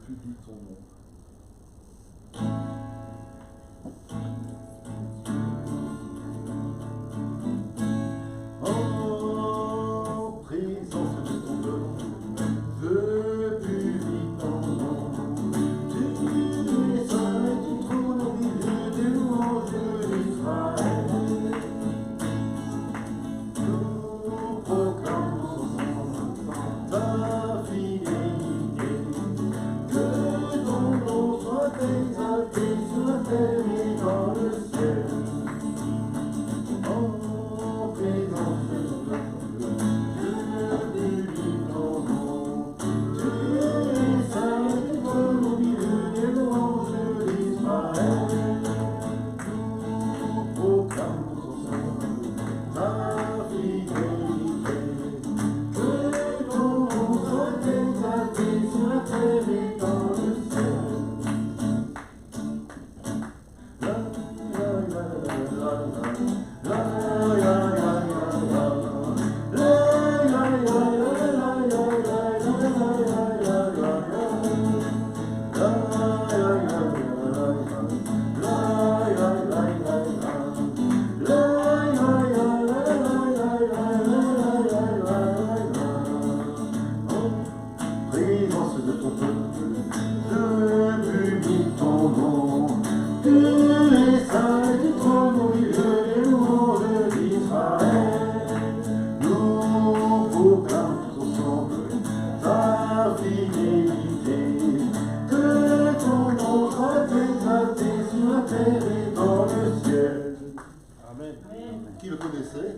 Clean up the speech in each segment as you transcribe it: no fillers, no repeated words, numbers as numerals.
publie ton nom. En présence de ton nom, je publie ton nom. Tu es saint et tu trônes au milieu des louanges d'Israël. Nous proclamons ta fidélité. Que ton nom soit exalté sur la terre et dans le ciel. En présence de ton nom, je publie ton nom. Tu es saint et tu trônes au milieu des louanges d'Israël. Nous proclamons ta fidélité. Que ton nom soit exalté sur la terre et dans le ciel. La la la la la la présence de ton peuple, je publie ton nom. Tu es saint et tu trônes au milieu des louanges d'Israël. Nous proclamons ensemble ta fidélité. Que ton nom soit exalté sur la terre et dans le ciel. Amen. Qui le connaissait?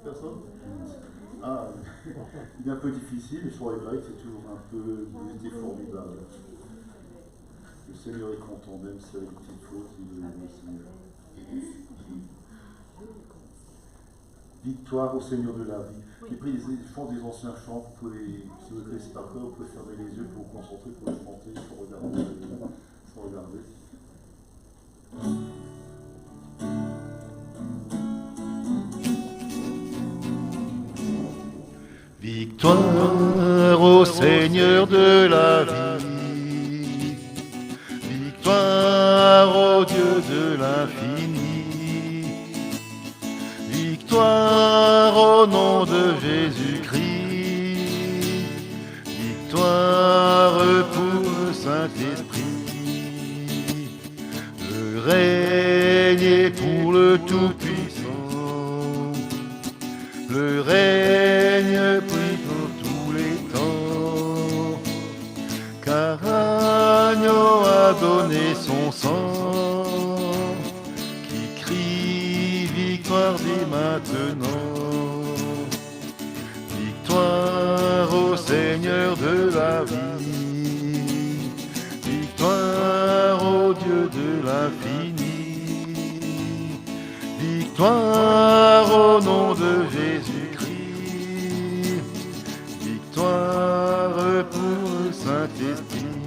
Personne? Ah, il est un peu difficile, mais sur les Grecs, c'est toujours un peu une unité formidable. Le Seigneur est content, même si avec une petite faute, il est le Seigneur. Victoire au Seigneur de la vie. J'ai pris les chants des anciens chants, vous pouvez, si vous connaissez par cœur, vous pouvez fermer les yeux pour vous concentrer, pour les chanter, sans regarder. Victoire au Seigneur de la vie, victoire au Dieu de l'infini, victoire au nom de Jésus-Christ, victoire pour le Saint-Esprit, le règne est pour le Tout-Puissant, le règne pris pour tous les temps, car Agneau a donné son sang, qui crie victoire dès maintenant. Victoire au Seigneur de la vie, victoire au Dieu de l'infini, victoire au nom de Jésus-Christ, victoire pour le Saint-Esprit.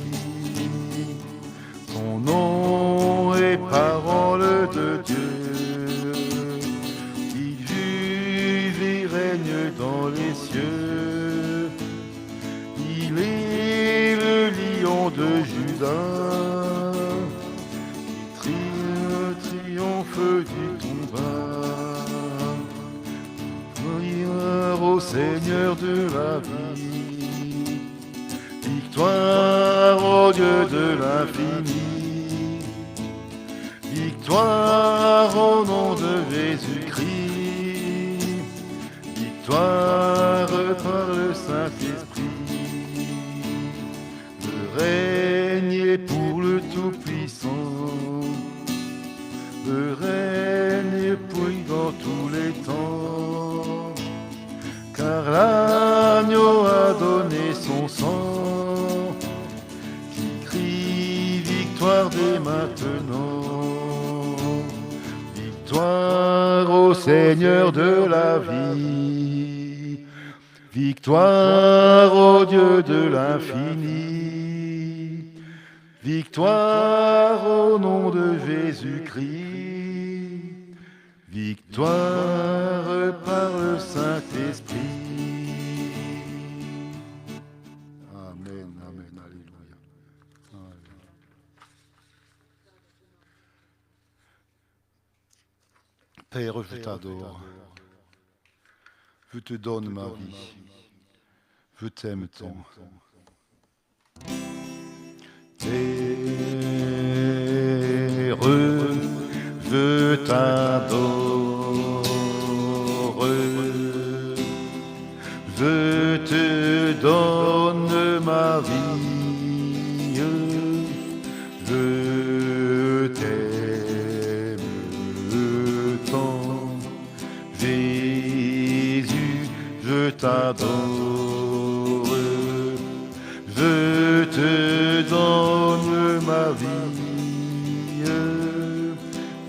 Son nom est parole de Dieu, il vive et règne dans les cieux. Il est le lion de Juda, qui triomphe du combat. Gloire au Seigneur de la vie, victoire au Dieu de l'infini, victoire au nom de Jésus-Christ, victoire par le Saint-Esprit. Le règne est pour le Tout-Puissant, le règne puis dans tous les temps, car l'agneau a donné son sang, qui crie victoire dès maintenant. Victoire au Seigneur de la vie, victoire au Dieu de l'infini, victoire au nom de Jésus-Christ, victoire par le Saint-Esprit. Amen, amen. Amen, alléluia. Alléluia. Père, je t'adore. Je te donne ma vie. Je t'aime tant. Père, je t'adore. Je te donne ma vie. Je t'aime tant. Jésus, je t'adore. Je te donne ma vie.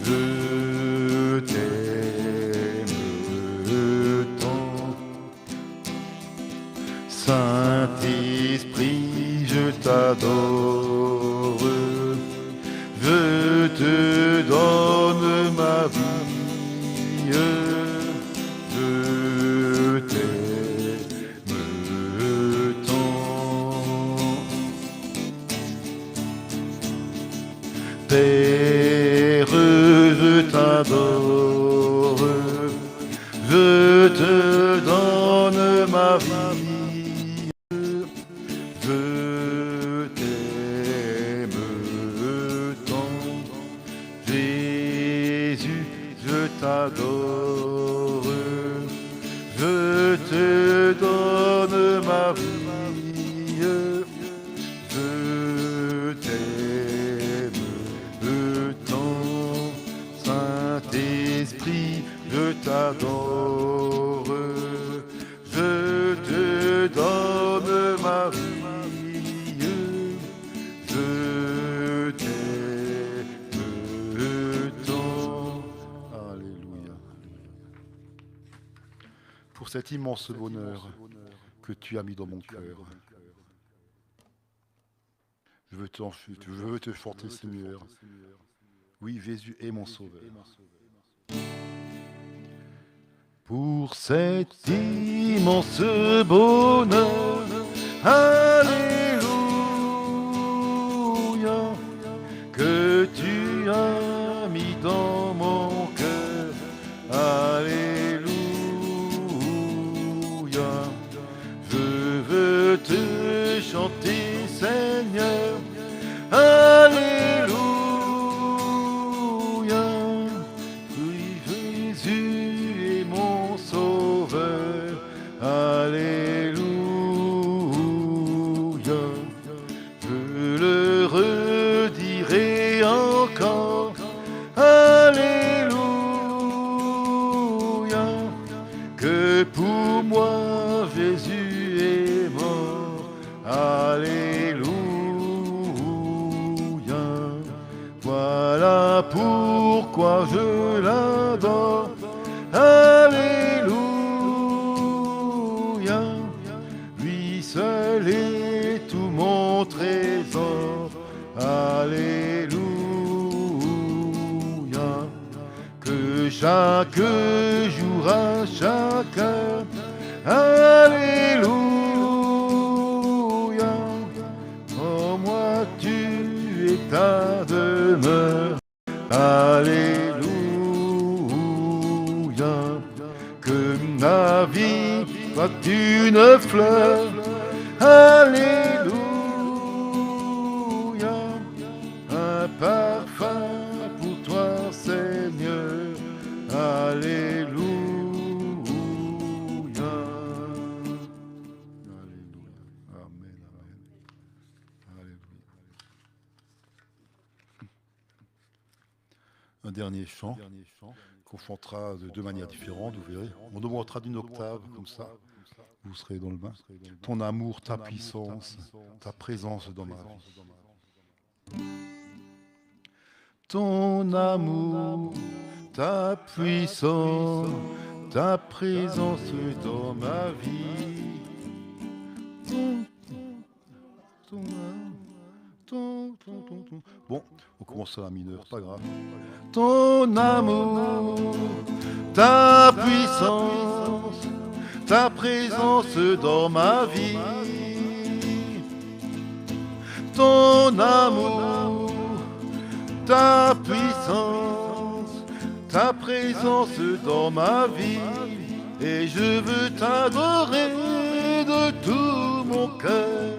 Je t'aime tant. Saint-Esprit, je t'adore. Je te donne ma vie. Je t'aime tant. Père, je t'adore. Je te donne ma vie. Je t'aime tant. Jésus, je t'adore. Je te donne ma vie. Je t'aime tant. Saint-Esprit, je t'adore. Je te donne ma vie. Je t'aime tant. Alléluia. Pour cet immense bonheur que tu as mis dans mon cœur. Je veux te chanter, Seigneur. Oui, Jésus est mon sauveur. Pour cet immense bonheur, alléluia, que tu as mis dans mon cœur, alléluia. Je veux te chanter, Seigneur, alléluia. Oui, Jésus est mon sauveur, alléluia. Je le redirai encore, alléluia. Que pour moi Jésus est mort, alléluia. Voilà pourquoi je l'adore, alléluia. Lui seul est tout mon trésor, alléluia. Que chaque jour à chaque heure, alléluia. En moi tu es ta demeure, alléluia. Que ma vie soit une fleur, alléluia. Un parfum pour toi, Seigneur, alléluia. Alléluia. Amen, amen. Alléluia. Un dernier chant qu'on chantera de deux manières différentes, vous verrez. On demandera d'une octave, comme ça, vous serez dans le bain. Ton amour, ta puissance, ta présence dans ma vie. Ton amour, ta puissance, ta présence dans ma vie. Bon, on commence à la mineure, pas grave. Ton amour, ta puissance, ta présence dans ma vie. ton amour, ta puissance, ta présence dans ma vie. Et je veux t'adorer de tout mon cœur.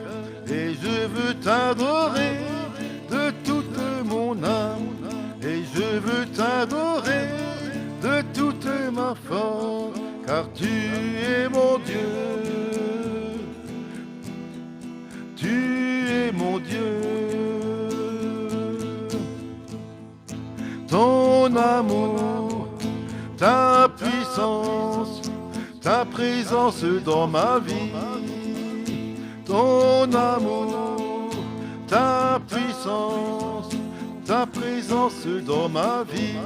Et je veux t'adorer de toute mon âme. Et je veux t'adorer de toute ma force. Car tu es mon Dieu. Tu es mon Dieu. Ton amour, ta puissance, ta présence dans ma vie. Ton amour, ta puissance, ta présence dans ma vie.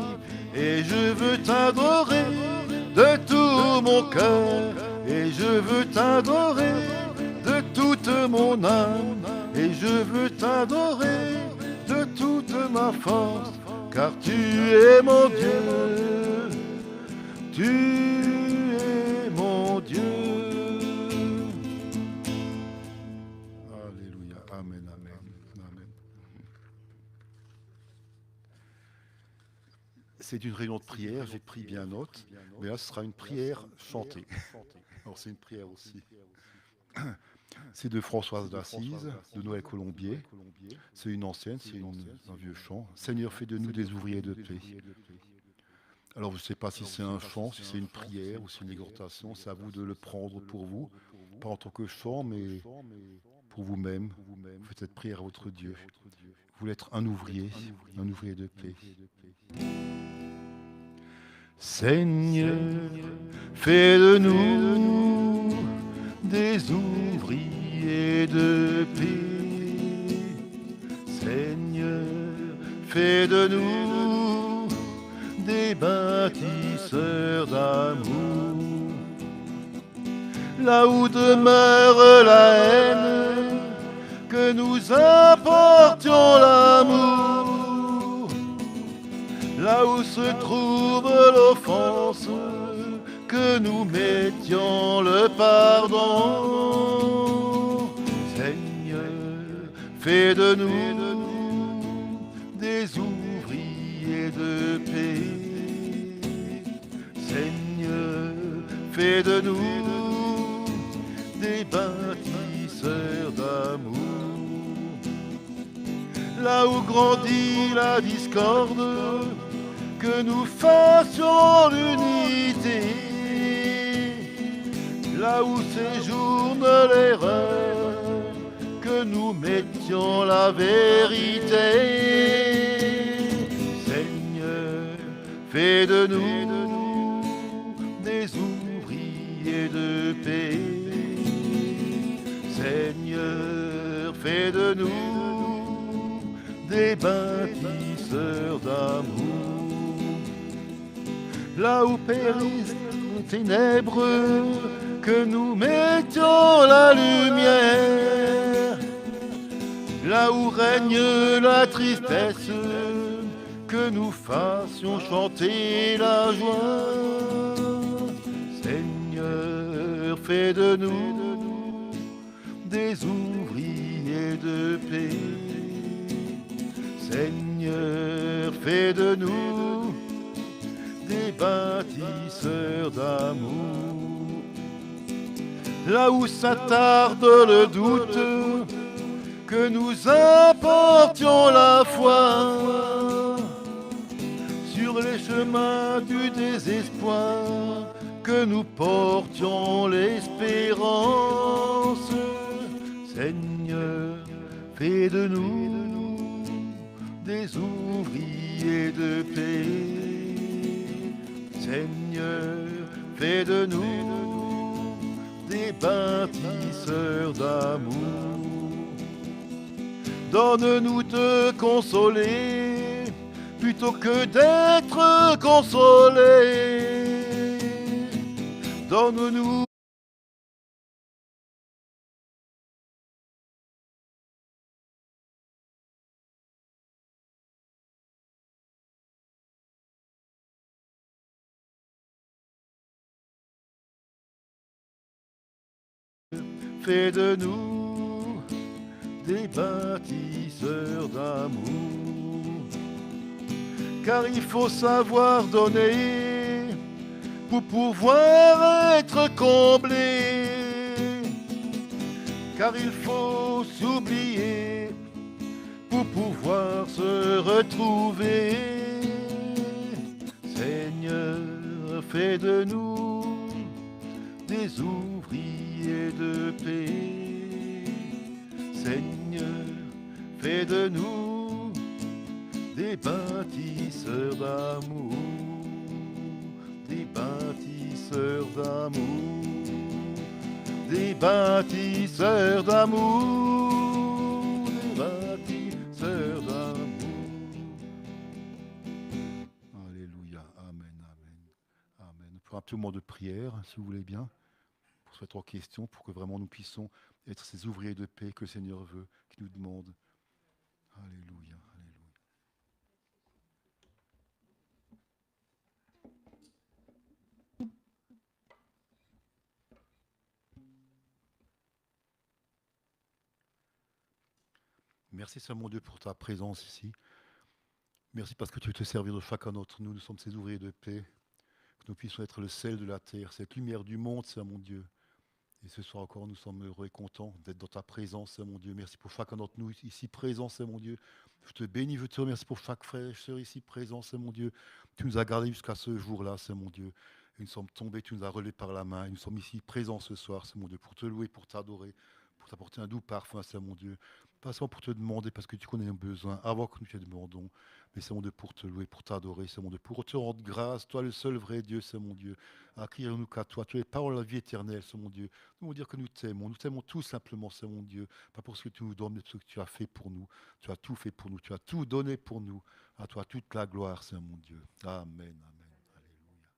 Et je veux t'adorer de tout mon cœur. Et je veux t'adorer de toute mon âme. Et je veux t'adorer de toute ma force. Car tu es mon Dieu. Tu es mon Dieu. Alléluia. Amen, amen, amen. C'est une réunion de prière, j'ai pris bien note, mais là ce sera une prière chantée. Alors c'est une prière aussi. C'est de Françoise d'Assise, de Noël Colombier. C'est une ancienne, c'est un vieux chant. Seigneur, fais de nous des ouvriers de paix. Alors je ne sais pas si c'est un chant, si c'est une prière ou si c'est une exhortation, c'est à vous de le prendre pour vous, pas en tant que chant, mais pour vous-même. Vous faites cette prière à votre Dieu. Vous voulez être un ouvrier de paix. Seigneur, fais de nous des ouvriers de paix. Seigneur, fais de nous des bâtisseurs d'amour. Là où demeure la haine, que nous apportions l'amour. Là où se trouve l'offense, que nous mettions le pardon. Seigneur, fais de nous des ouvriers de paix. Seigneur, fais de nous des bâtisseurs d'amour. Là où grandit la discorde, que nous fassions l'unité. Là où séjourne l'erreur, que nous mettions la vérité. Seigneur, fais de nous des ouvriers de paix. Seigneur, fais de nous des bâtisseurs d'amour. Là où périssent les ténèbres, que nous mettions la lumière. Là où règne la tristesse, que nous fassions chanter la joie. Seigneur, fais de nous des ouvriers de paix. Seigneur, fais de nous des bâtisseurs d'amour. Là où s'attarde le doute, que nous apportions la foi. Sur les chemins du désespoir, que nous portions l'espérance. Seigneur, fais de nous des ouvriers de paix. Seigneur, fais de nous des bâtisseurs d'amour. Donne-nous de consoler plutôt que d'être consolés. Donne-nous fais de nous des bâtisseurs d'amour. Car il faut savoir donner pour pouvoir être comblé. Car il faut s'oublier pour pouvoir se retrouver. Seigneur, fais de nous des ouvriers de paix. Seigneur, fais de nous des bâtisseurs d'amour, des bâtisseurs d'amour, des bâtisseurs d'amour, des bâtisseurs d'amour. Alléluia, amen, amen, amen. On peut un petit moment de prière, si vous voulez bien, pour se mettre en question, pour que vraiment nous puissions être ces ouvriers de paix que le Seigneur veut, qui nous demande. Alléluia, alléluia. Merci Seigneur mon Dieu pour ta présence ici. Merci parce que tu veux te servir de chacun d'entre nous. Nous sommes ces ouvriers de paix. Que nous puissions être le sel de la terre, cette lumière du monde, Seigneur mon Dieu. Et ce soir encore, nous sommes heureux et contents d'être dans ta présence, Seigneur mon Dieu. Merci pour chacun d'entre nous ici présents, Seigneur mon Dieu. Je te bénis, je te remercie pour chaque frère et sœur ici présent, Seigneur mon Dieu. Tu nous as gardés jusqu'à ce jour-là, Seigneur mon Dieu. Et nous sommes tombés, tu nous as relevés par la main. Et nous sommes ici présents ce soir, Seigneur mon Dieu, pour te louer, pour t'adorer, pour t'apporter un doux parfum, Seigneur mon Dieu. Pas seulement pour te demander, parce que tu connais nos besoins, avant que nous te demandons. Mais c'est mon Dieu pour te louer, pour t'adorer, c'est mon Dieu, pour te rendre grâce, toi le seul vrai Dieu, c'est mon Dieu. Acquérons-nous qu'à toi, tu es parole de la vie éternelle, c'est mon Dieu. Nous voulons dire que nous t'aimons tout simplement, c'est mon Dieu. Pas pour ce que tu nous donnes, mais pour ce que tu as fait pour nous. Tu as tout fait pour nous, tu as tout donné pour nous. À toi toute la gloire, c'est mon Dieu. Amen, amen. Alléluia.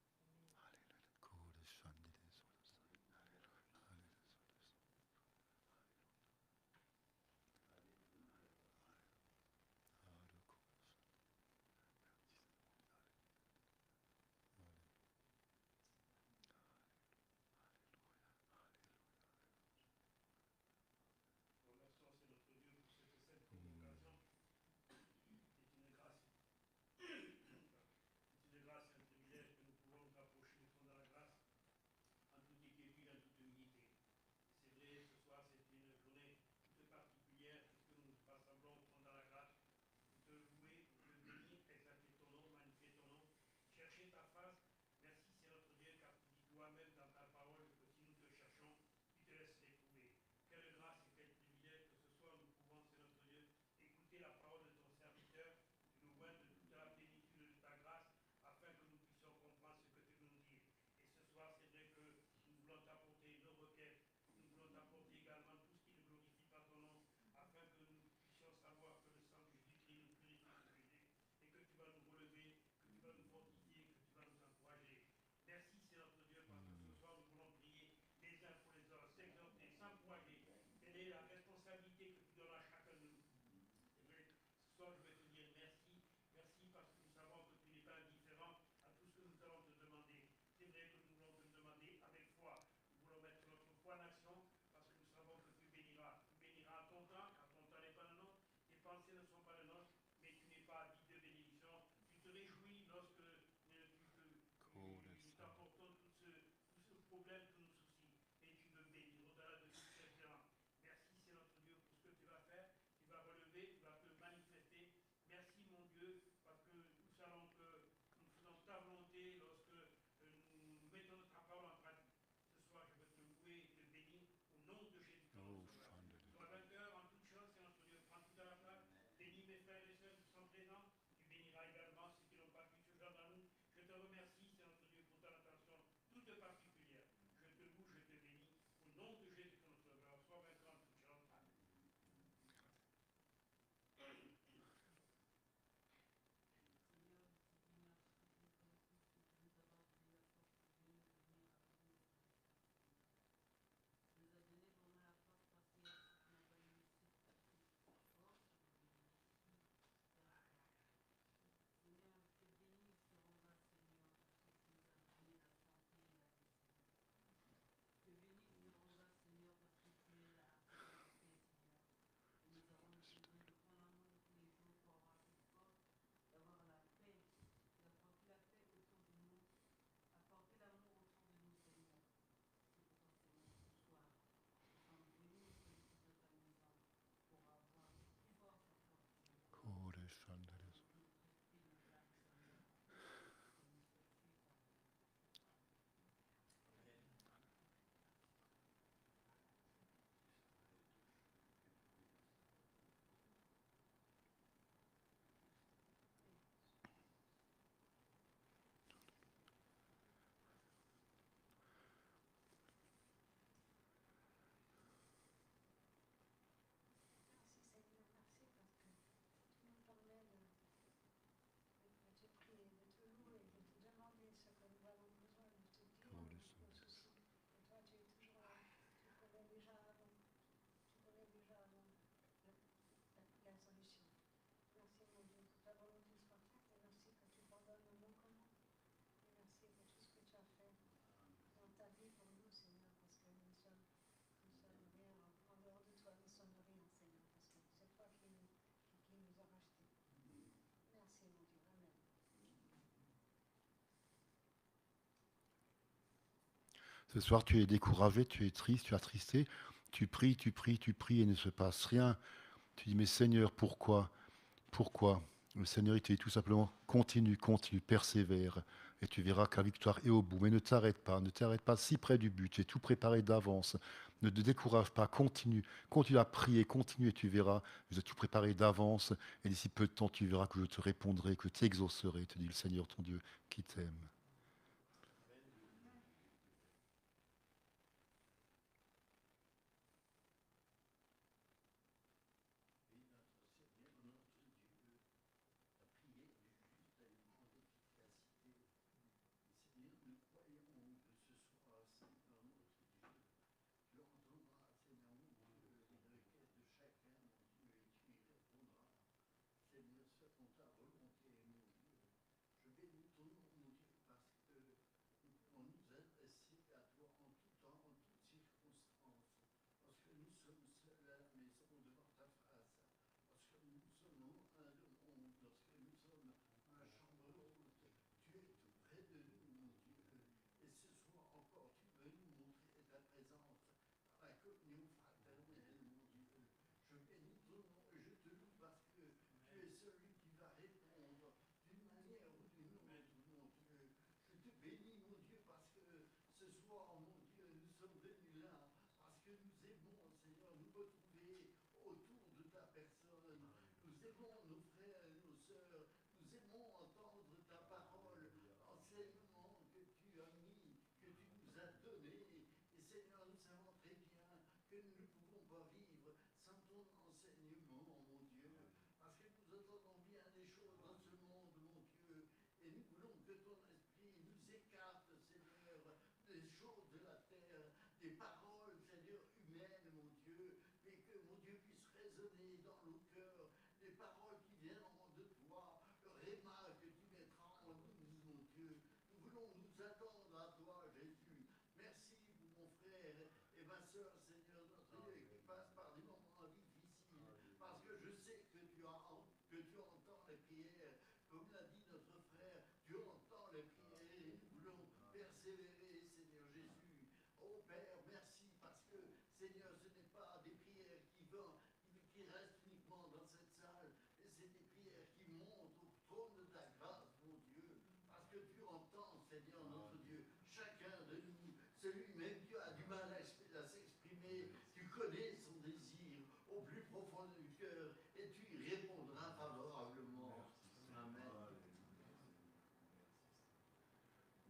Ce soir, tu es découragé, tu es triste, tu es attristé. Tu pries, tu pries, tu pries et ne se passe rien. Tu dis, mais Seigneur, pourquoi? Pourquoi? Le Seigneur, il te dit tout simplement, continue, continue, persévère. Et tu verras que la victoire est au bout. Mais ne t'arrête pas si près du but. Tu es tout préparé d'avance. Ne te décourage pas, continue, continue à prier, continue et tu verras, je suis tout préparé d'avance. Et d'ici peu de temps, tu verras que je te répondrai, que tu exaucerai, te dit le Seigneur ton Dieu qui t'aime.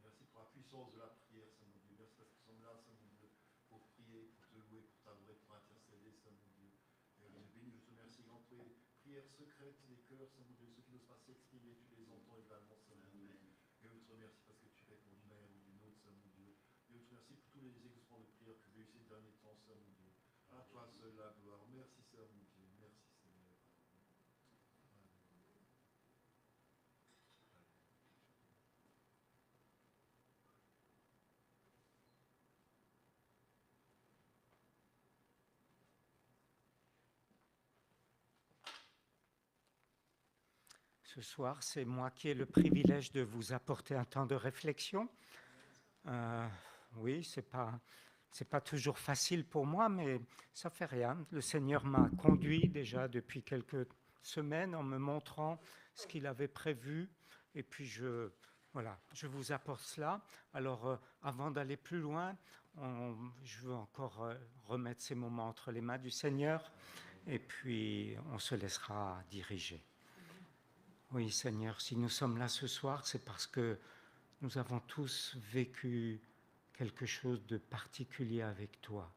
Merci pour la puissance de la prière, Saint mon Dieu. Merci parce que nous sommes là, Saint mon Dieu, pour prier, pour te louer, pour t'adorer, pour intercéder, Saint mon Dieu. Et je bénis, je te remercie dans tes prières secrètes des cœurs, Saint mon Dieu, ceux qui n'osent pas s'exprimer, tu les entends également, Saint mon Dieu. Et je te remercie parce que tu réponds d'une manière ou d'une autre, Saint mon Dieu. Et je te remercie pour tous les exaucements de prière que j'ai eu ces derniers temps, Saint mon Dieu. À toi seul la gloire. Merci, Saint mon Dieu. Merci, Seigneur. Ce soir, c'est moi qui ai le privilège de vous apporter un temps de réflexion. Oui, c'est pas toujours facile pour moi, mais ça fait rien. Le Seigneur m'a conduit déjà depuis quelques semaines en me montrant ce qu'il avait prévu, et puis je vous apporte cela. Alors, avant d'aller plus loin, je veux encore remettre ces moments entre les mains du Seigneur, et puis on se laissera diriger. Oui, Seigneur, si nous sommes là ce soir, c'est parce que nous avons tous vécu quelque chose de particulier avec toi.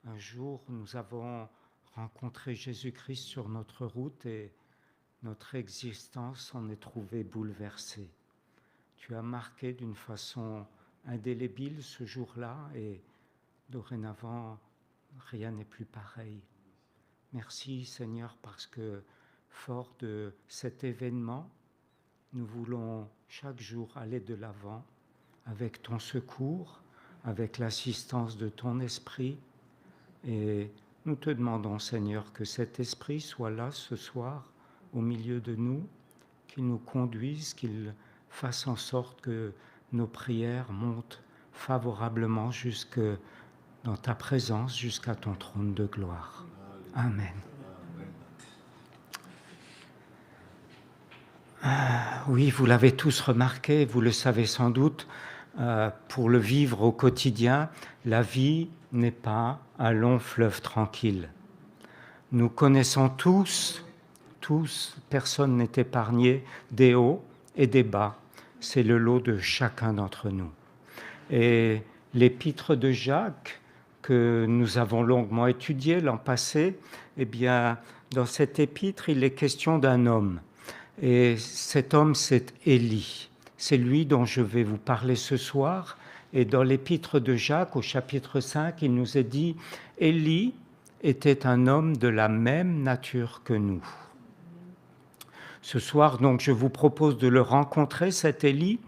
Un jour, nous avons rencontré Jésus-Christ sur notre route et notre existence en est trouvée bouleversée. Tu as marqué d'une façon indélébile ce jour-là et dorénavant, rien n'est plus pareil. Merci, Seigneur, parce que fort de cet événement, nous voulons chaque jour aller de l'avant avec ton secours, avec l'assistance de ton esprit. Et nous te demandons, Seigneur, que cet esprit soit là ce soir au milieu de nous, qu'il nous conduise, qu'il fasse en sorte que nos prières montent favorablement jusque dans ta présence, jusqu'à ton trône de gloire. Amen. Oui, vous l'avez tous remarqué, vous le savez sans doute, pour le vivre au quotidien, la vie n'est pas un long fleuve tranquille. Nous connaissons tous, personne n'est épargné des hauts et des bas. C'est le lot de chacun d'entre nous. Et l'épître de Jacques, que nous avons longuement étudié l'an passé, eh bien, dans cette épître, il est question d'un homme. Et cet homme, c'est Élie. C'est lui dont je vais vous parler ce soir. Et dans l'épître de Jacques, au chapitre 5, il nous est dit « Élie était un homme de la même nature que nous ». Ce soir, donc, je vous propose de le rencontrer, cet Élie,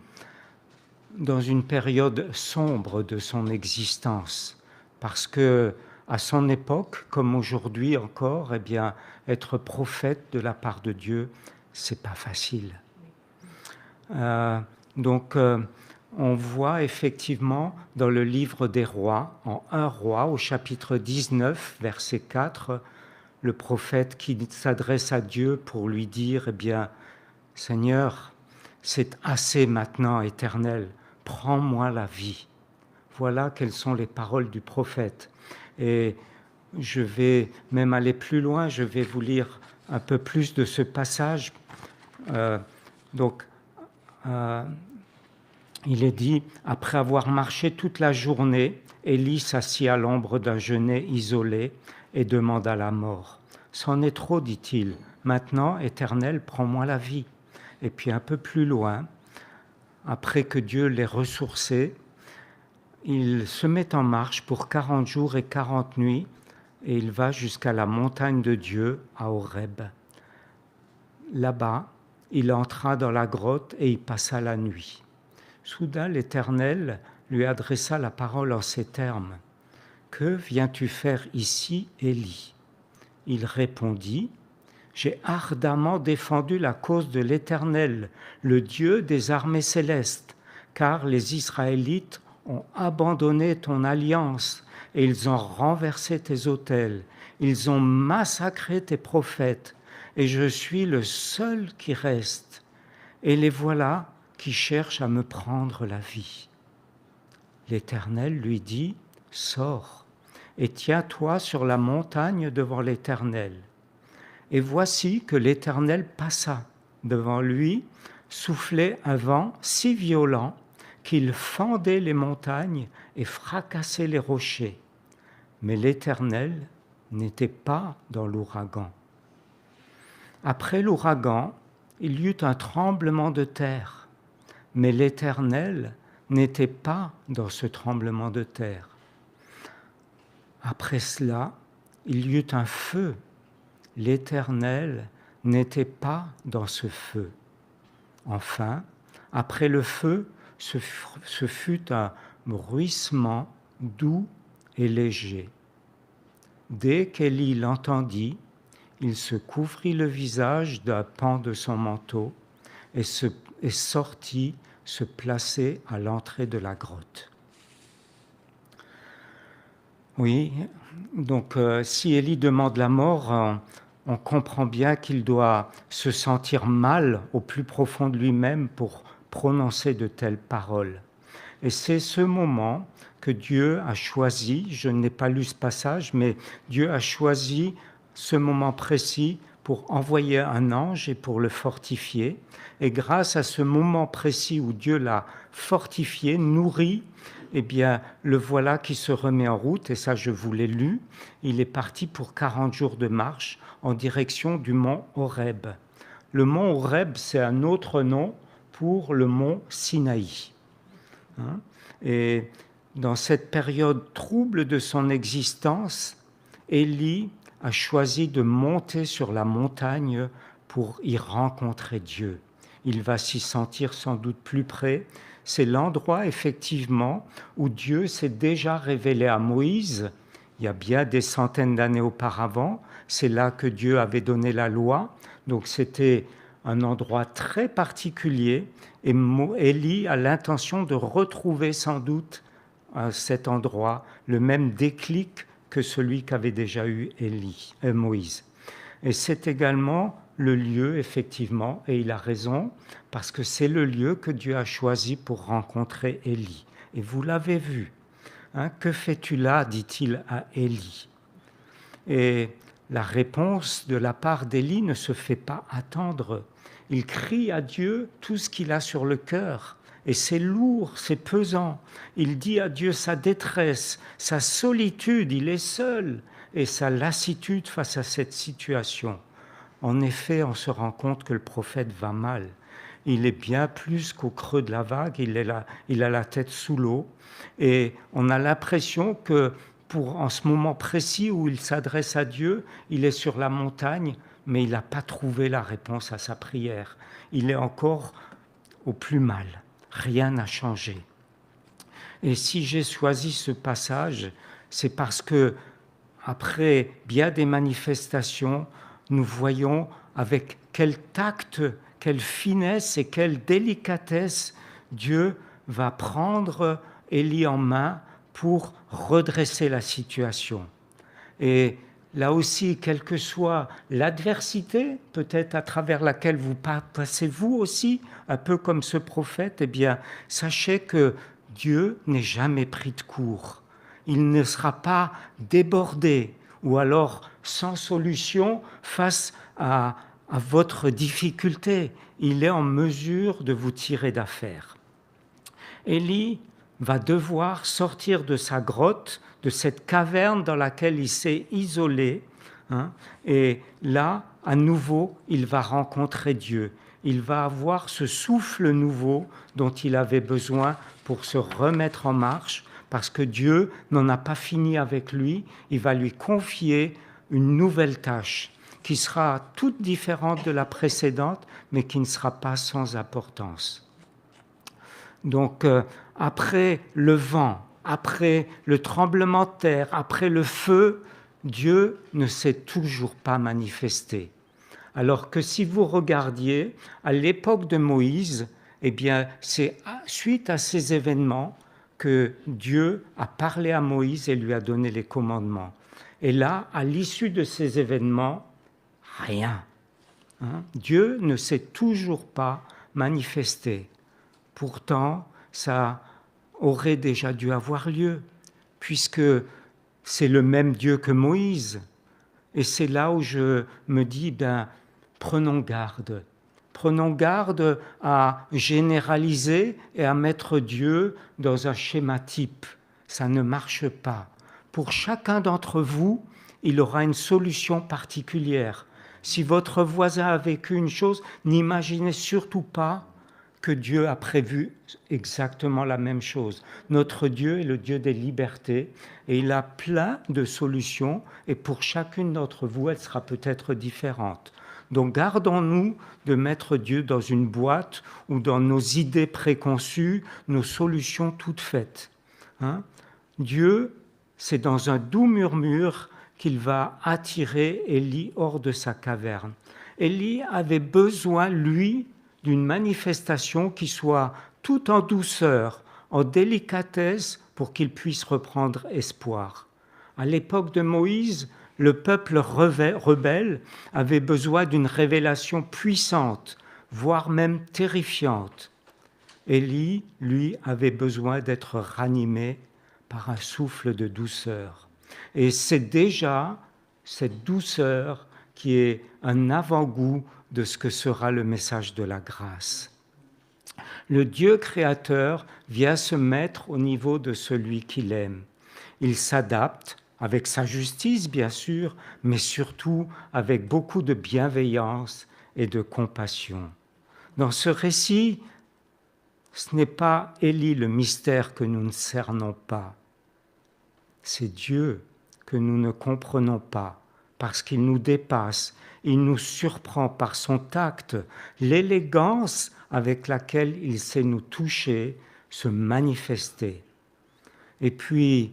dans une période sombre de son existence. Parce que, à son époque, comme aujourd'hui encore, eh bien, être prophète de la part de Dieu, c'est pas facile. On voit effectivement dans le livre des rois, en 1 roi, au chapitre 19, verset 4, le prophète qui s'adresse à Dieu pour lui dire, eh bien, Seigneur, c'est assez maintenant, Éternel, prends-moi la vie. Voilà quelles sont les paroles du prophète. Et je vais même aller plus loin, je vais vous lire un peu plus de ce passage. Il est dit, après avoir marché toute la journée, Élie s'assit à l'ombre d'un genêt isolé et demanda la mort. C'en est trop, dit-il. Maintenant, Éternel, prends-moi la vie. Et puis un peu plus loin, après que Dieu l'ait ressourcé, il se met en marche pour 40 jours et 40 nuits et il va jusqu'à la montagne de Dieu, à Horeb. Là-bas, il entra dans la grotte et y passa la nuit. Soudain, l'Éternel lui adressa la parole en ces termes. « Que viens-tu faire ici, Élie » Il répondit, « J'ai ardemment défendu la cause de l'Éternel, le Dieu des armées célestes, car les Israélites ont abandonné ton alliance et ils ont renversé tes autels. Ils ont massacré tes prophètes et je suis le seul qui reste. Et les voilà qui cherchent à me prendre la vie. » L'Éternel lui dit, « Sors et tiens-toi sur la montagne devant l'Éternel. » Et voici que l'Éternel passa devant lui, soufflait un vent si violent qu'il fendait les montagnes et fracassait les rochers. Mais l'Éternel n'était pas dans l'ouragan. Après l'ouragan, il y eut un tremblement de terre, mais l'Éternel n'était pas dans ce tremblement de terre. Après cela, il y eut un feu. L'Éternel n'était pas dans ce feu. Enfin, après le feu, ce fut un bruissement doux et léger. Dès qu'Élie l'entendit, il se couvrit le visage d'un pan de son manteau et sortit se placer à l'entrée de la grotte. Oui, donc si Élie demande la mort, on comprend bien qu'il doit se sentir mal au plus profond de lui-même pour prononcer de telles paroles. Et c'est ce moment que Dieu a choisi, je n'ai pas lu ce passage, mais Dieu a choisi ce moment précis pour envoyer un ange et pour le fortifier. Et grâce à ce moment précis où Dieu l'a fortifié, nourri, eh bien, le voilà qui se remet en route, et ça je vous l'ai lu. Il est parti pour 40 jours de marche en direction du mont Horeb. Le mont Horeb, c'est un autre nom pour le mont Sinaï. Et dans cette période trouble de son existence, Élie a choisi de monter sur la montagne pour y rencontrer Dieu. Il va s'y sentir sans doute plus près. C'est l'endroit, effectivement, où Dieu s'est déjà révélé à Moïse, il y a bien des centaines d'années auparavant. C'est là que Dieu avait donné la loi. Donc c'était un endroit très particulier. Et Élie a l'intention de retrouver sans doute à cet endroit le même déclic que celui qu'avait déjà eu Moïse. Et c'est également le lieu, effectivement, et il a raison, parce que c'est le lieu que Dieu a choisi pour rencontrer Élie. Et vous l'avez vu. Hein, que fais-tu là, dit-il à Élie. Et la réponse de la part d'Élie ne se fait pas attendre. Il crie à Dieu tout ce qu'il a sur le cœur. Et c'est lourd, c'est pesant. Il dit à Dieu sa détresse, sa solitude, il est seul, et sa lassitude face à cette situation. En effet, on se rend compte que le prophète va mal. Il est bien plus qu'au creux de la vague, il a la tête sous l'eau. Et on a l'impression que en ce moment précis où il s'adresse à Dieu, il est sur la montagne, mais il n'a pas trouvé la réponse à sa prière. Il est encore au plus mal. Rien n'a changé. Et si j'ai choisi ce passage, c'est parce que, après bien des manifestations, nous voyons avec quel tact, quelle finesse et quelle délicatesse Dieu va prendre Élie en main pour redresser la situation. Et là aussi, quelle que soit l'adversité, peut-être à travers laquelle vous passez vous aussi, un peu comme ce prophète, eh bien, sachez que Dieu n'est jamais pris de court. Il ne sera pas débordé ou alors sans solution face à votre difficulté. Il est en mesure de vous tirer d'affaire. Élie va devoir sortir de sa grotte, de cette caverne dans laquelle il s'est isolé. Et là, à nouveau, il va rencontrer Dieu. Il va avoir ce souffle nouveau dont il avait besoin pour se remettre en marche, parce que Dieu n'en a pas fini avec lui. Il va lui confier une nouvelle tâche qui sera toute différente de la précédente, mais qui ne sera pas sans importance. Donc, après le vent, après le tremblement de terre, après le feu, Dieu ne s'est toujours pas manifesté. Alors que si vous regardiez, à l'époque de Moïse, eh bien, c'est suite à ces événements que Dieu a parlé à Moïse et lui a donné les commandements. Et là, à l'issue de ces événements, rien. Dieu ne s'est toujours pas manifesté. Pourtant, ça aurait déjà dû avoir lieu, puisque c'est le même Dieu que Moïse. Et c'est là où je me dis, prenons garde. Prenons garde à généraliser et à mettre Dieu dans un schéma type. Ça ne marche pas. Pour chacun d'entre vous, il aura une solution particulière. Si votre voisin a vécu une chose, n'imaginez surtout pas que Dieu a prévu exactement la même chose. Notre Dieu est le Dieu des libertés et il a plein de solutions et pour chacune d'entre vous, elle sera peut-être différente. Donc gardons-nous de mettre Dieu dans une boîte ou dans nos idées préconçues, nos solutions toutes faites. Dieu, c'est dans un doux murmure qu'il va attirer Élie hors de sa caverne. Élie avait besoin, lui, d'une manifestation qui soit tout en douceur, en délicatesse, pour qu'il puisse reprendre espoir. À l'époque de Moïse, le peuple rebelle avait besoin d'une révélation puissante, voire même terrifiante. Élie, lui, avait besoin d'être ranimé par un souffle de douceur. Et c'est déjà cette douceur qui est un avant-goût de ce que sera le message de la grâce. Le Dieu créateur vient se mettre au niveau de celui qu'il aime. Il s'adapte avec sa justice, bien sûr, mais surtout avec beaucoup de bienveillance et de compassion. Dans ce récit, ce n'est pas Élie le mystère que nous ne cernons pas. C'est Dieu que nous ne comprenons pas, parce qu'il nous dépasse, il nous surprend par son tact, l'élégance avec laquelle il sait nous toucher, se manifester. Et puis,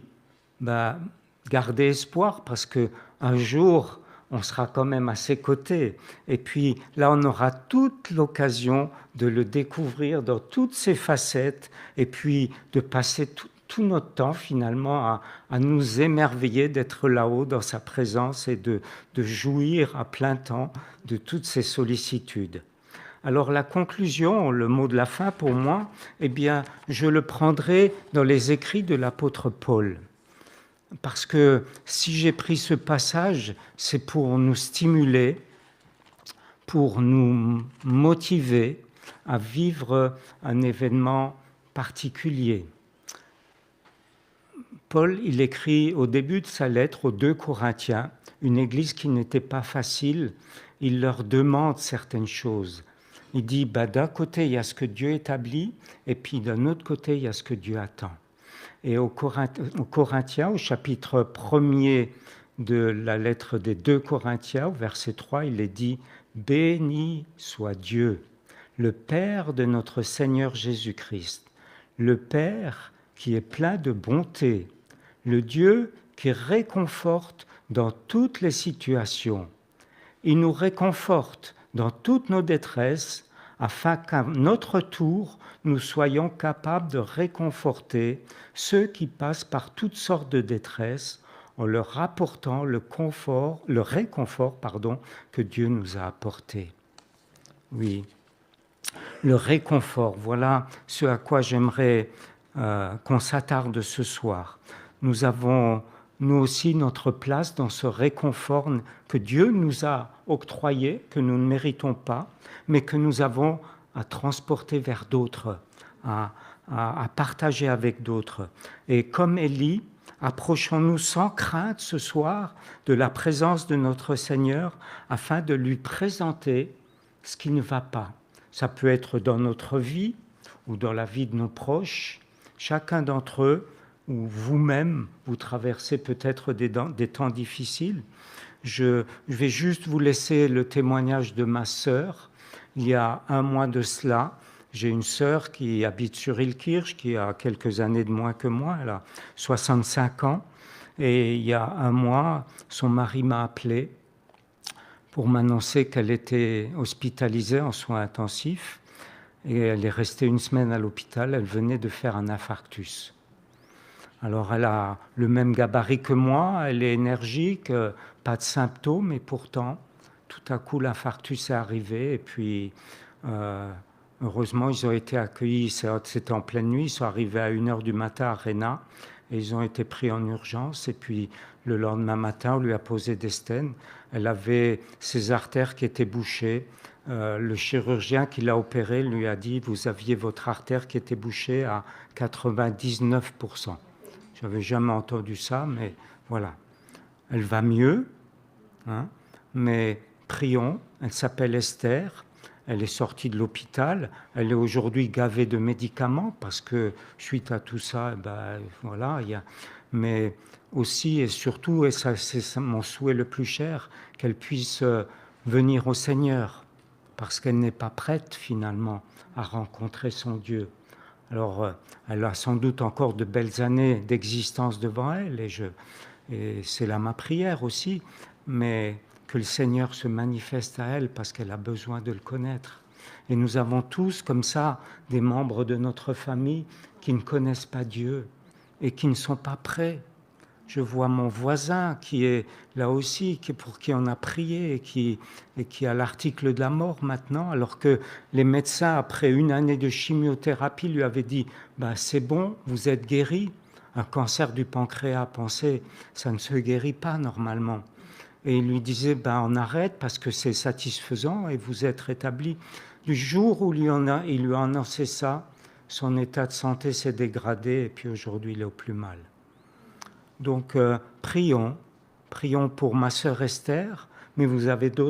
garder espoir, parce qu'un jour, on sera quand même à ses côtés. Et puis là, on aura toute l'occasion de le découvrir dans toutes ses facettes, et puis de passer tout notre temps finalement à nous émerveiller d'être là-haut dans sa présence et de jouir à plein temps de toutes ces sollicitudes. Alors la conclusion, le mot de la fin pour moi, eh bien, je le prendrai dans les écrits de l'apôtre Paul. Parce que si j'ai pris ce passage, c'est pour nous stimuler, pour nous motiver à vivre un événement particulier. Paul, il écrit au début de sa lettre aux 2 Corinthiens, une église qui n'était pas facile, il leur demande certaines choses. Il dit, d'un côté, il y a ce que Dieu établit, et puis d'un autre côté, il y a ce que Dieu attend. Et aux Corinthiens, au chapitre 1er de la lettre des 2 Corinthiens, au verset 3, il est dit « Béni soit Dieu, le Père de notre Seigneur Jésus-Christ, le Père qui est plein de bonté, le Dieu qui réconforte dans toutes les situations. Il nous réconforte dans toutes nos détresses, afin qu'à notre tour, nous soyons capables de réconforter ceux qui passent par toutes sortes de détresse en leur apportant le réconfort que Dieu nous a apporté. » Oui, le réconfort, voilà ce à quoi j'aimerais qu'on s'attarde ce soir. Nous avons, nous aussi, notre place dans ce réconfort que Dieu nous a octroyé, que nous ne méritons pas, mais que nous avons à transporter vers d'autres, à partager avec d'autres. Et comme Élie, approchons-nous sans crainte ce soir de la présence de notre Seigneur afin de lui présenter ce qui ne va pas. Ça peut être dans notre vie ou dans la vie de nos proches. Chacun d'entre eux, ou vous-même, vous traversez peut-être des temps difficiles. Je vais juste vous laisser le témoignage de ma sœur. Il y a 1 mois de cela, j'ai une sœur qui habite sur Ilkirch, qui a quelques années de moins que moi, elle a 65 ans. Et il y a 1 mois, son mari m'a appelé pour m'annoncer qu'elle était hospitalisée en soins intensifs. Et elle est restée 1 semaine à l'hôpital, elle venait de faire un infarctus. Alors elle a le même gabarit que moi, elle est énergique, pas de symptômes, et pourtant, tout à coup, l'infarctus est arrivé. Et puis, heureusement, ils ont été accueillis, c'était en pleine nuit, ils sont arrivés à 1h du matin à Réna, et ils ont été pris en urgence. Et puis, le lendemain matin, on lui a posé des stents. Elle avait ses artères qui étaient bouchées. Le chirurgien qui l'a opérée lui a dit « Vous aviez votre artère qui était bouchée à 99%. » Je n'avais jamais entendu ça, mais voilà. Elle va mieux, hein, mais prions. Elle s'appelle Esther. Elle est sortie de l'hôpital. Elle est aujourd'hui gavée de médicaments parce que suite à tout ça, voilà, mais aussi et surtout, et ça c'est mon souhait le plus cher, qu'elle puisse venir au Seigneur parce qu'elle n'est pas prête finalement à rencontrer son Dieu. Alors, elle a sans doute encore de belles années d'existence devant elle, et c'est là ma prière aussi, mais que le Seigneur se manifeste à elle parce qu'elle a besoin de le connaître. Et nous avons tous, comme ça, des membres de notre famille qui ne connaissent pas Dieu et qui ne sont pas prêts. Je vois mon voisin qui est là aussi, pour qui on a prié et qui a l'article de la mort maintenant, alors que les médecins, après 1 année de chimiothérapie, lui avaient dit « c'est bon, vous êtes guéri ». Un cancer du pancréas, pensez, ça ne se guérit pas normalement. Et il lui disait on arrête parce que c'est satisfaisant et vous êtes rétabli. Du jour où il lui a annoncé ça, son état de santé s'est dégradé et puis aujourd'hui il est au plus mal. Donc prions pour ma sœur Esther, mais vous avez d'autres